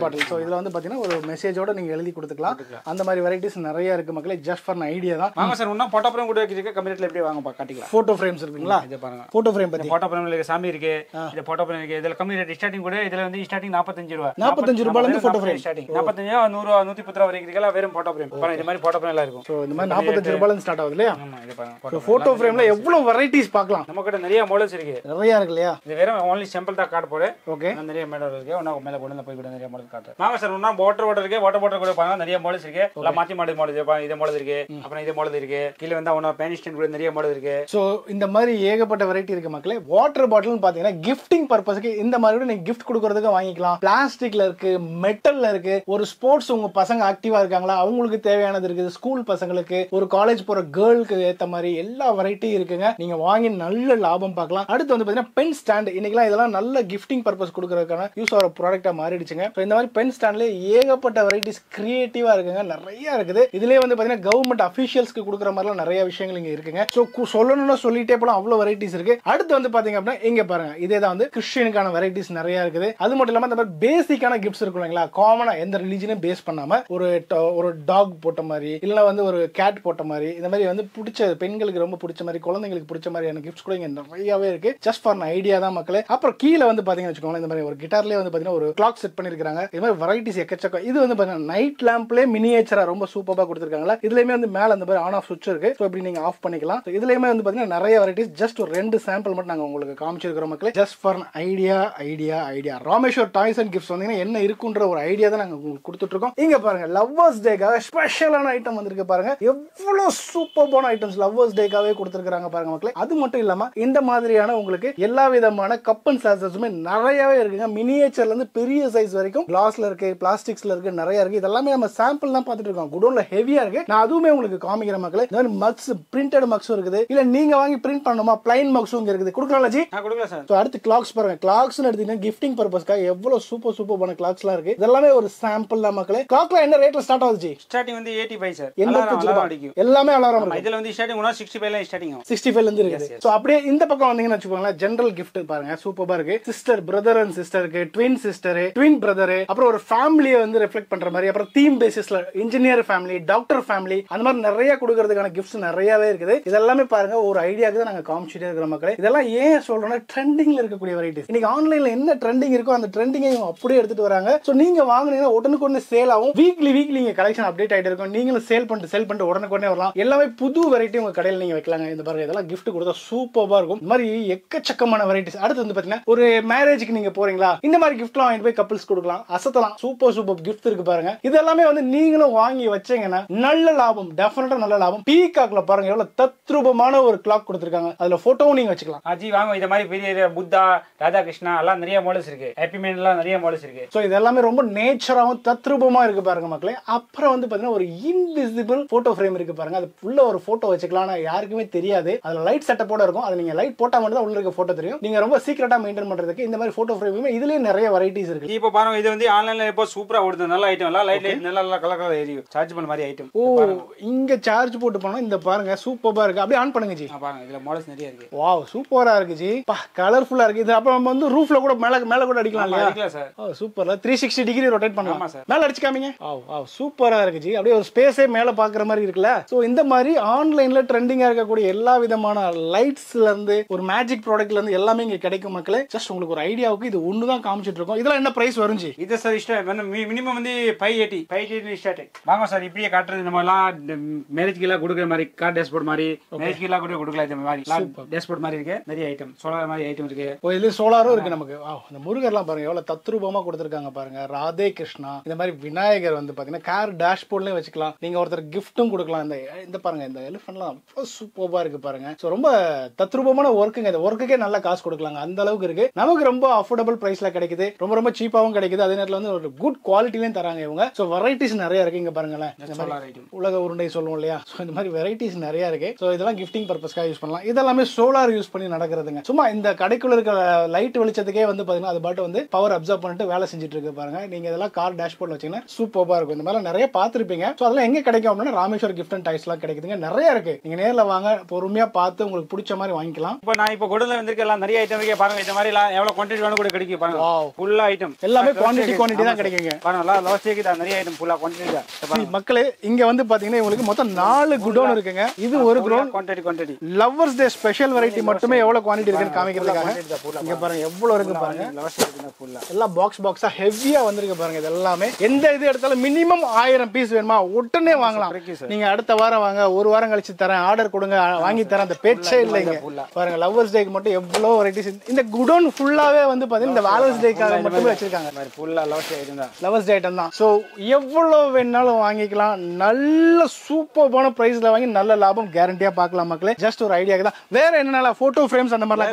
பாட்டில். சோ இதுல வந்து பாத்தீங்கன்னா ஒரு மெசேஜோட நீங்க எழுதி கொடுத்துக்கலாம். அந்த மாதிரி வெரைட்டிஸ் நிறைய இருக்கு மக்களே. ஜஸ்ட் ஃபார் ஐடியா தான். வாங்க சார், இன்னும் போட்டோ ஃப்ரேம் கூட இருக்கு. கம்மி ரேட்ல எப்படி வாங்க காட்டிக்கலாம். போட்டோ ஃப்ரேம்ஸ் இருக்குங்களா? இத பாருங்க. போட்டோ ஃப்ரேம் பத்தி. போட்டோ ஃப்ரேம்ல சாமி இருக்கு. இந்த போட்டோ ஃப்ரேம் இருக்கு. இதுல கம்மி ரேட் ஸ்டார்டிங் கூட இதுல வந்து ஸ்டார்டிங் 45 ரூபாய். 45 ரூபாயில இருந்து போட்டோ ஃப்ரேம் ஸ்டார்டிங். 45 100 110 ரூபாய் வரைக்கும் இருக்குல வெறும் போட்டோ ஃப்ரேம். பாருங்க இந்த மாதிரி போட்டோ ஃப்ரேம் எல்லாம் இருக்கும். சோ இந்த மாதிரி 45 ரூபாயில இருந்து ஸ்டார்ட் ஆகுது இல்லையா? ஆமா இத பாருங்க. போட்டோ ஃப்ரேம்ல எவ்வளவு வெரைட்டிஸ் பார்க்கலாம். நம்ம கிட்ட நிறைய மாடல்ஸ் இருக்கு. நிறைய இருக்கு இல்லையா? இது வெறும் only சாம்பிள் தான் காட்ட போறேன். ஓகே. நிறைய மாடல் இருக்கு. ஒண்ணா மேல கொண்டு போய் கூட நிறைய மாடல் காட்டுறேன். வாங்க சார், ஒண்ணா வாட்டர் இருக்கு. வாட்டர் கூட பாருங்க நிறைய மாடல்ஸ் இருக்கு. எல்லாம் மாத்தி மாடல் இதே மாடல் இருக்கு. அப்புறம் இதே மாடல் இருக்கு. கீழ வந்தா ஒண்ணா பேனிஸ்டன் கூட நிறைய மாடல் இருக்கு. சோ இந்த மாதிரி ஏகப்பட்ட வெரைட்டி இருக்கு மக்களே. வாட்டர் பாட்டில்னு பாத்தீங்கன்னா கிஃப்டிங் பர்பஸ்க்கு இந்த மாதிரி கூட நீங்க கிஃப்ட் கொடுக்கறதுக்கு வாங்கிக்கலாம். பிளாஸ்டிக்ல இருக்கு, மெட்டல்ல இருக்கு. ஒரு ஸ்போர்ட்ஸ் உங்க பசங்க ஆக்டிவா இருக்காங்களா அவங்களுக்கு தேவையானது இருக்குது. ஸ்கூல் பசங்களுக்கு, ஒரு காலேஜ் போற கேர்ளுக்கு ஏத்த மாதிரி எல்லா வெரைட்டி இருக்குங்க. நீங்க வாங்கி நல்ல லாபம் பார்க்கலாம். அடுத்து வந்து பாத்தீங்கன்னா பென் ஸ்டாண்ட். இன்னைக்கு இதெல்லாம் நல்ல கிஃப்டிங் பர்பஸ் கொடுக்கறதுக்கான யூஸ் ஆகிற ப்ராடக்டா மாறிடுச்சுங்க. இந்த மாதிரி பென் ஸ்டாண்ட்ல ஏகப்பட்ட வெரைட்டிஸ் கிரியேட்டிவா இருக்குங்க. நிறைய இருக்குது. இதுலயே வந்து பாத்தீங்கன்னா கவர்மெண்ட் அபிஷியல்ஸ்க்கு கொடுக்குற மாதிரிலாம் நிறைய விஷயங்கள் இங்க இருக்குங்க. சோ சொல்லணும்னா சொல்லிட்டே போலாம், அவ்வளவு வெரைட்டிஸ் இருக்கு. அடுத்து வந்து பாத்தீங்க அப்படின்னா இங்க பாருங்க, இதேதான் வந்து கிறிஸ்டியனுக்கான வெரைட்டிஸ் நிறைய இருக்குது. அது மட்டும் இல்லாம இந்த மாதிரி பேசிக்கான கிஃப்ட்ஸ் இருக்கும் இல்லைங்களா? காமனா எந்த ரிலிஜனும் பேஸ் பண்ணாம ஒரு டாக் போட்ட மாதிரி, இல்ல வந்து ஒரு கேட் போட்ட மாதிரி, இந்த மாதிரி வந்து பிடிச்ச பெண்களுக்கு ரொம்ப பிடிச்ச மாதிரி, குழந்தைங்களுக்கு பிடிச்ச மாதிரியான கிஃப்ட்ஸ் கூட இங்க நிறையவே இருக்கு. ஜஸ்ட் ஃபார் ஐடியா தான் மக்களே. அப்புறம் கீழே வந்து பாத்தீங்கன்னு வச்சுக்கோங்களேன், இந்த மாதிரி ஒரு கிட்டார்லயே வந்து பாத்தீங்கன்னா ஒரு கிளாக் செட் பண்ணிருக்காங்க. இது மாதிரி வெரைட்டிஸ் எக்கச்சக்கம். இது வந்து பாத்தீங்கன்னா நைட் லேம்ப்லயே மினியேச்சரா ரொம்ப சூப்பரா கொடுத்திருக்காங்களா. இதுலயுமே வந்து மேல அந்த மாதிரி ஆன் ஆஃப் சுவிட்ச் இருக்கு. சோ இப்படி நீங்க ஆஃப் பண்ணிக்கலாம். இதுலயுமே வந்து பாத்தீங்கன்னா நிறைய வெரைட்டிஸ். ஜஸ்ட் ஒரு 2 சாம்பிள் மட்டும் நாங்க உங்களுக்கு காமிச்சிருக்கிறோம் மக்களே. Just for idea. Rameshwar toys and gifts வந்தீங்கன்னா என்ன இருக்குன்ற ஒரு ஐடியா தான் நாங்க உங்களுக்கு கொடுத்துட்டு இருக்கோம். இங்க பாருங்க, லவ்வர்ஸ் டேக்காக ஸ்பெஷலான ஐட்டம் வந்திருக்கு பாருங்க. எவ்வளவு சூப்பர்பான ஐட்டம்ஸ் லவ்வர்ஸ் டேக்காவே கொடுத்திருக்காங்க பாருங்க மக்களே. அது மட்டும் இல்லாம இந்த மாதிரியான உங்களுக்கு எல்லா விதமான கப் அண்ட் சாசர்ஸுமே நிறையவே இருக்குங்க. மினியேச்சர்ல இருந்து பெரிய சைஸ் வரைக்கும் கிளாஸ்ல இருக்கு, பிளாஸ்டிக்ஸ்ல இருக்கு, நிறைய இருக்கு. இதெல்லாமே நம்ம சாம்பிள் தான் பார்த்துட்டு இருக்கோம். குடோன்ல ஹெவியா இருக்கு. நான் அதுவுமே உங்களுக்கு காமிக்கிற மக்களே. இந்த மாதிரி மக்ஸ், பிரிண்டட் மக்ஸும் இருக்குது. இல்ல நீங்க வாங்கி பிரிண்ட் பண்ணணுமா, பிளைன் மக்ஸும் இங்க இருக்குது. கொடுக்கலாம் ஜி? கொடுக்கலாம் சார். சோ அடுத்து கிளாக்ஸ் பாருங்க. கிளாக்ஸ் எடுத்தீங்கன்னா கிஃப்டிங் பர்பஸ்க்காக எவ்வளவு சூப்பரான கிளாக்ஸ்லாம் இருக்கு. இதெல்லாமே ஒரு சாம்பிள் தான் மக்களே. கிளாக்ல என்ன ரேட்ல ஸ்டார்ட் ஆகுது ஜி? ஸ்டார்டிங் வந்து 85 சார். 85 ரூபாய் அடிக்கும். எல்லாமே அலாரம் இருக்கு. இதுல வந்து ஸ்டார்டிங் 65 ல ஸ்டார்டிங் ஆகும். 65 ல இருந்து இருக்குது. சோ அப்படியே இந்த பக்கம் வந்தீங்கன்னா வெச்சுக்கோங்களா, ஜெனரல் gift பாருங்க. சூப்பரா இருக்கு. சிஸ்டர், பிரதர் அண்ட் சிஸ்டருக்கு, ட்வின் சிஸ்டர், ட்வின் பிரதர், அப்புறம் ஒரு ஃபேமிலியை வந்து ரிஃப்ளெக்ட் பண்ற மாதிரி, அப்புறம் தீம் பேசிஸ்ல இன்ஜினியர் ஃபேமிலி, டாக்டர் ஃபேமிலி, அந்த மாதிரி நிறைய கொடுக்கிறதுக்கான கிஃப்ட்ஸ் நிறையவே இருக்குது. இதெல்லாமே பாருங்க ஒரு ஐடியாக்கு தான் நாங்க காமிச்சிட்டே இருக்கிற மக்களே. இதெல்லாம் ஏன் சொல்றோம்னா ட்ரெண்டிங்ல இருக்கக்கூடிய வெரைட்டிஸ். இன்னைக்கு ஆன்லைன்ல என்ன ட்ரெண்டிங் இருக்கோ அந்த ட்ரெண்டிங்கை அப்படியே எடுத்துட்டு வராங்க. சோ நீங்க வாங்குனீங்கன்னா உடனுக்குடனே சேல் ஆகும். வீக்லி இங்க கலெக்ஷன் அப்டேட் ஆயிட்டு இருக்கும். நீங்களும் சேல் பண்ணிட்டு உடனுக்குடனே வரலாம். எல்லாமே புது வெரைட்டி உங்க கடையில் நீங்க வைக்கலாங்க. இந்த பாருங்க, இதெல்லாம் gift கொடுத்தா சூப்பரா இருக்கும். இந்த மாதிரி எக்கச்சக்கமான வெரைட்டிஸ். அடுத்து வந்து பாத்தீங்கன்னா ஒரு மேரேஜ்க்கு நீங்க போறீங்களா, இந்த மாதிரி கிஃப்ட்லாம் வாங்கிட்டு போய் கப்பிள்ஸ் கொடுக்கலாம், அசத்தலாம். சூப்பர் கிஃப்ட் இருக்கு பாருங்க. இதெல்லாமே வந்து நீங்களும் வாங்கி வச்சீங்கன்னா நல்ல லாபம், டெஃபினட்டா நல்ல லாபம். பீகாக்ல பாருங்க எவ்வளவு தத்ரூபமான ஒரு கிளாக் கொடுத்திருக்காங்க. அதுல போட்டோவும் நீங்க வச்சுக்கலாம். அஜி வாங்க, இந்த மாதிரி பெரிய புத்தா, ராதா கிருஷ்ணா எல்லாம் நிறைய மாடல்ஸ் இருக்கு. ஹாப்பி மேன் எல்லாம் நிறைய மாடல்ஸ் இருக்கு. சோ இதெல்லாமே ரொம்ப நேச்சராவும் தத்ரூபமா இருக்கு பாருங்க மக்களே. அப்புறம் வந்து பாத்தீங்கன்னா ஒரு இன்விசிபிள் போட்டோ ஃப்ரேம் இருக்கு பாருங்க. அது உள்ள ஒரு போட்டோ வச்சுக்கலாம். யாருக்குமே தெரியாது. அதுல லைட் செட்டப்போட இருக்கும். அது நீங்க லைட் போட்டா மட்டும் தான் உள்ள இருக்க போட்டோ தெரியும். நீங்க ரொம்ப சீக்கிரட்டா மெயின்டைன் பண்றதுக்கு இந்த மாதிரி போட்டோ ஃப்ரேம் இதுலயே நிறைய வெரைட்டிஸ் இருக்கு. இப்போ பாருங்க, இது வந்து ஆன்லைன்ல இப்போ சூப்பரா ஓடுது. நல்ல ஐட்டம், லைட் நல்லா கலர் எரியும். சார்ஜ் பண்ண மாதிரி ஐட்டம். ஓ, இங்க சார்ஜ் போட்டு போனா இந்த பாருங்க சூப்பரா இருக்கு. அப்படியே ஆன் பண்ணுங்க ஜி. பாருங்க, இதுல மாடல்ஸ் நிறைய இருக்கு. வாவ், சூப்பரா இருக்கு ஜி. கலர்ஃபுல்லா இருக்கு. இது அப்புறம் நம்ம வந்து ரூஃப்ல கூட மேல கூட அடிக்கலாம் இல்லையா? அடிக்கலாம் சார். சூப்பர்ல 360 டிகிரி ரொட்டேட் பண்ணலாம். மேல அடிச்சு காமிங்க. வாவ், சூப்பரா இருக்கு ஜி. அப்படியே ஒரு ஸ்பேஸே மேல பாக்குற மாதிரி இருக்குல்ல. சோ இந்த மாதிரி ஆன்லைன்ல ட்ரெண்டிங்கா இருக்கக்கூடிய எல்லா விதமான லைட்ஸ்ல இருந்து ஒரு மேஜிக் ப்ராடக்ட்ல இருந்து எல்லாமே இங்க கிடைக்கும் மக்களே. ஜஸ்ட் உங்களுக்கு ஒரு ஐடியாவுக்கு இது ஒன்னு தான் காமிச்சிட்டு இருக்கோம். இதெல்லாம் என்ன பிரைஸ் வரும் ஜி? இது சார் மினிமம் வந்து 580 ஸ்டார்ட். வாங்க சார் இப்படியே காட்டுறது. நம்ம எல்லாம் மேரேஜ்க்கு எல்லாம் கொடுக்குற மாதிரி கார் டேஷ்போர்ட் மாதிரி மேரேஜ்க்கு எல்லாம் கூட கொடுக்கலாம். இந்த மாதிரி டேஷ்போர்ட் மாதிரி இருக்கு, நிறைய ஐட்டம் சோலார் மாதிரி ஐட்டம் இருக்கு. இதுல சோலாரும் இருக்கு நமக்கு. இந்த முருகர்லாம் பாருங்க எவ்வளவு தத்ரூபமா கொடுத்திருக்காங்க பாருங்க. ராதே கிருஷ்ணா, இந்த மாதிரி விநாயகர் வந்து பாத்தீங்கன்னா கார் டேஷ்போர்ட்லயே வச்சுக்கலாம். நீங்க ஒருத்தர் கிஃப்ட்டும் கொடுக்கலாம். இந்த பாருங்க இந்த எலிஃபென்ட்லாம் சூப்பரா இருக்கு பாருங்க. சோ ரொம்ப தத்ரூபமான ஒர்க்குங்க. இந்த ஒர்க்குக்கே நல்ல காசு கொடுக்கலாங்க, அந்த அளவுக்கு இருக்கு. நமக்கு ரொம்ப அஃபோர்டபிள் பிரைஸ்ல கிடைக்குது, ரொம்ப ரொம்ப சீப்பாவும் கிடைக்குது. அதே நேரத்துல வந்து ஒரு குட் குவாலிட்டிலயும் தராங்க இவங்க. சோ வெரைட்டிஸ் நிறைய இருக்கு இங்க பாருங்களேன். உலக உருண்டை சொல்லுவோம் இல்லையா, சோ இந்த மாதிரி வெரைட்டிஸ் நிறைய இருக்கு. சோ இதெல்லாம் கிஃப்டிங் பர்பஸ்க்காக யூஸ் பண்ணலாம். இதெல்லாமே சோலார் யூஸ் பண்ணி நடக்கிறதுங்க. சும்மா இந்த கடைக்குள்ள இருக்க லைட் வெளிச்சத்துக்கே வந்து பாத்தீங்கன்னா அது பாட்டு வந்து பவர் அப்சர்வ் பண்ணிட்டு வேலை செஞ்சுட்டு இருக்கு பாருங்க. நீங்க இதெல்லாம் கார் டேஷ்போர்ட்ல வச்சீங்கன்னா சூப்பரா இருக்கும். இந்த மாதிரி நிறைய பாத்துருப்பீங்க. சோ அதெல்லாம் எங்க கிடைக்கும் அப்படின்னா ராமேஸ்வர் கிஃப்ட் அண்ட் டாய்ஸ் எல்லாம் கிடைக்குதுங்க. நிறைய இருக்கு. நீங்க நேர்ல வாங்க, பொறுமையா பார்த்து உங்களுக்கு பிடிச்ச மாதிரி வாங்கிக்கலாம். இப்போ நான் இப்போ கொடுல வந்திருக்க எல்லாம் நிறைய ஐட்டம் இருக்கு பாருங்க. இந்த மாதிரி எவ்வளவு குவாண்டிட்டி வேணும் கூட கிடைக்கும் பாருங்க. ஃபுல் ஐட்டம் எல்லாமே குவாண்டிட்டி தான் கிடைக்குங்க பாருங்க. லாஸ்ட் வீக் தான் நிறைய ஐட்டம் ஃபுல்லா குவாண்டிட்டி தான். மக்களே இங்க வந்து பாத்தீங்கன்னா உங்களுக்கு மொத்தம் 4 குடோன் இருக்குங்க. இது ஒரு godown quantity lovers day special variety மட்டுமே எவ்வளவு குவாண்டிட்டி இருக்குன்னு காமிக்கிறதுக்காக. இங்க பாருங்க எவ்வளவு இருக்கு பாருங்க. எல்லாம் பாக்ஸா ஹெவியா வந்திருக்கு பாருங்க. இது எல்லாமே எந்த இது எடுத்தாலும் மினிமம் 1000 பீஸ் வேணுமா உடனே வாங்கலாம். நீங்க அடுத்த வாரம் வாங்க, ஒரு வாரம் கழிச்சு தரேன், ஆர்டர் கொடுங்க, வாங்கி தரேன், அந்த பேச்சே இல்லைங்க. பாருங்க லவ்வர்ஸ் டேக்கு மட்டும் எவ்வளவு வெரைட்டிஸ். இந்த குடோன் ஃபுல்லாவே வந்து பாத்தீங்கன்னா இந்த வேலன்ஸ் டேக்காக மட்டுமே வச்சிருக்காங்க. லவ்வர்ஸ் டே ஐட்டம் தான். சோ எவ்வளவு வேணாலும் வாங்கிக்கலாம். நல்ல சூப்பரான பிரைஸ்ல வாங்கி நல்ல லாபம் கேரண்டியா பார்க்கலாம் மக்களே. ஜஸ்ட் ஒரு ஐடியாக்கு தான். வேற என்னென்ன போட்டோ ஃப்ரேம்ஸ் அந்த மாதிரிலாம்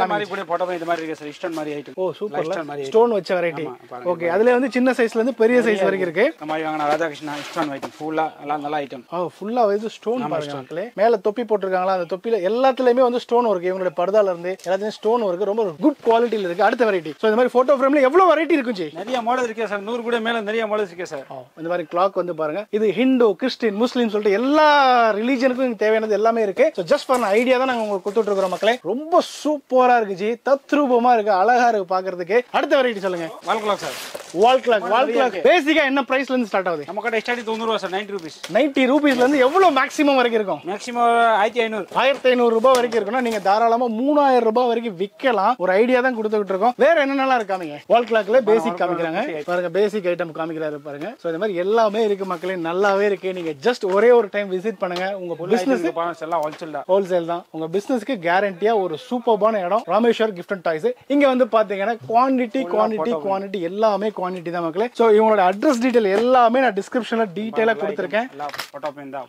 இந்த மாதிரி இருக்கு சார். ஸ்டோன் மாதிரி ஐட்டம். ஓ சூப்பர். ஸ்டோன் வச்ச வெரைட்டி. ஓகே, அதுல வந்து சின்ன சைஸ்ல இருந்து பெரிய சைஸ் வரைக்கும் இருக்கு. இந்த மாதிரி வாங்குன ராதாகிருஷ்ணா ஸ்டோன் ஐட்டம் ஃபுல்லா எல்லாம் நல்ல ஐட்டம். ஃபுல்லா வந்து ஸ்டோன் பாருங்க மக்களே. மேல தொப்பி போட்டுருக்காங்களா, அந்த தொப்பில எல்லாத்துலயுமே வந்து ஸ்டோன் இருக்கு. இவங்களோட பர்தால இருந்து எல்லாத்துலயும் ஸ்டோன் இருக்கு. ரொம்ப குட் குவாலிட்டில இருக்கு. அடுத்த வெரைட்டி. சோ இந்த மாதிரி போட்டோ ஃப்ரேம்ல எவ்வளவு வெரைட்டி இருக்கு ஜி? நிறைய மாடல் இருக்கு சார். 100 கூட மேல நிறைய மாடல்ஸ் இருக்கு சார். இந்த மாதிரி கிளாக் வந்து பாருங்க. இது ஹிந்து, கிறிஸ்டின், முஸ்லீம் சொல்லிட்டு எல்லா ரிலீஜனுக்கும் தேவையானது எல்லாமே இருக்கு. சோ ஜஸ்ட் ஃபார் ஐடியா தான் நாங்க உங்களுக்கு கொடுத்துட்டு இருக்கோம் மக்களே. ரொம்ப சூப்பரா இருக்கு ஜி. தத்ரூபமா இருக்கு, அழகா இருக்கு பாக்குறதுக்கு. அடுத்த வெரைட்டி சொல்லுங்க. Wall clock sir. Wall clock பேசிக்கா என்ன பிரைஸ்ல இருந்து ஸ்டார்ட் ஆகுது? நம்ம கடை ஸ்டார்டிங் 90 ரூபாய் சார். 90 ரூபீஸ். 90 ரூபீஸ்ல இருந்து எவ்வளவு மேக்ஸிமம் வரைக்கும் இருக்கும்? மேக்ஸிமம் 1500 ரூபாய் வரைக்கும் இருக்குன்னா நீங்க தாராளமா 3000 ரூபாய் வரைக்கும் விற்கலாம். ஒரு ஐடியா தான் கொடுத்துட்டு இருக்கோம். வேற என்னென்னலாம் இருக்காங்க? வால் கிளாக்ல பேசிக் காமிக்கிறாங்க பாருங்க. பேசிக் ஐட்டம் காமிக்கிறாரு பாருங்க. சோ இந்த மாதிரி எல்லாமே இருக்கு மக்களே. நல்லாவே இருக்கு. நீங்க ஜஸ்ட் ஒரே ஒரு டைம் விசிட் பண்ணுங்க. உங்க பிசினஸ் எல்லாம் ஹோல்சேல் தான். உங்க பிசினஸ்க்கு கேரண்டியா ஒரு சூப்பர்பான இடம் ராமேஸ்வர் கிஃப்ட் அண்ட் டாய்ஸ். இங்க வந்து பாத்தீங்கன்னா குவாண்டிட்டி எல்லாமே குவாண்டிட்டி தான் மக்களே. சோ இவங்களோட அட்ரஸ் டீடைல் எல்லாமே நான் டிஸ்கிரிப்ஷன்ல டீடைலா கொடுத்திருக்கேன்.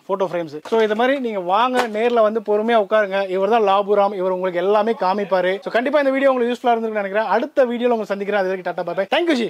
Photo frames. சோ இந்த மாதிரி நீங்க வாங்க, நேர்ல வந்து பொறுமையா உட்காருங்க. இவர் தான் லாபுராம். இவர் உங்களுக்கு எல்லாமே காமிப்பாரு. சோ கண்டிப்பா இந்த வீடியோ உங்களுக்கு யூஸ்ஃபுல்லா இருந்திருக்கும்னு நினைக்கிறேன். அடுத்த வீடியோல உங்களை சந்திக்கிறேன். அது வரைக்கும் tata bye bye. Thank you G.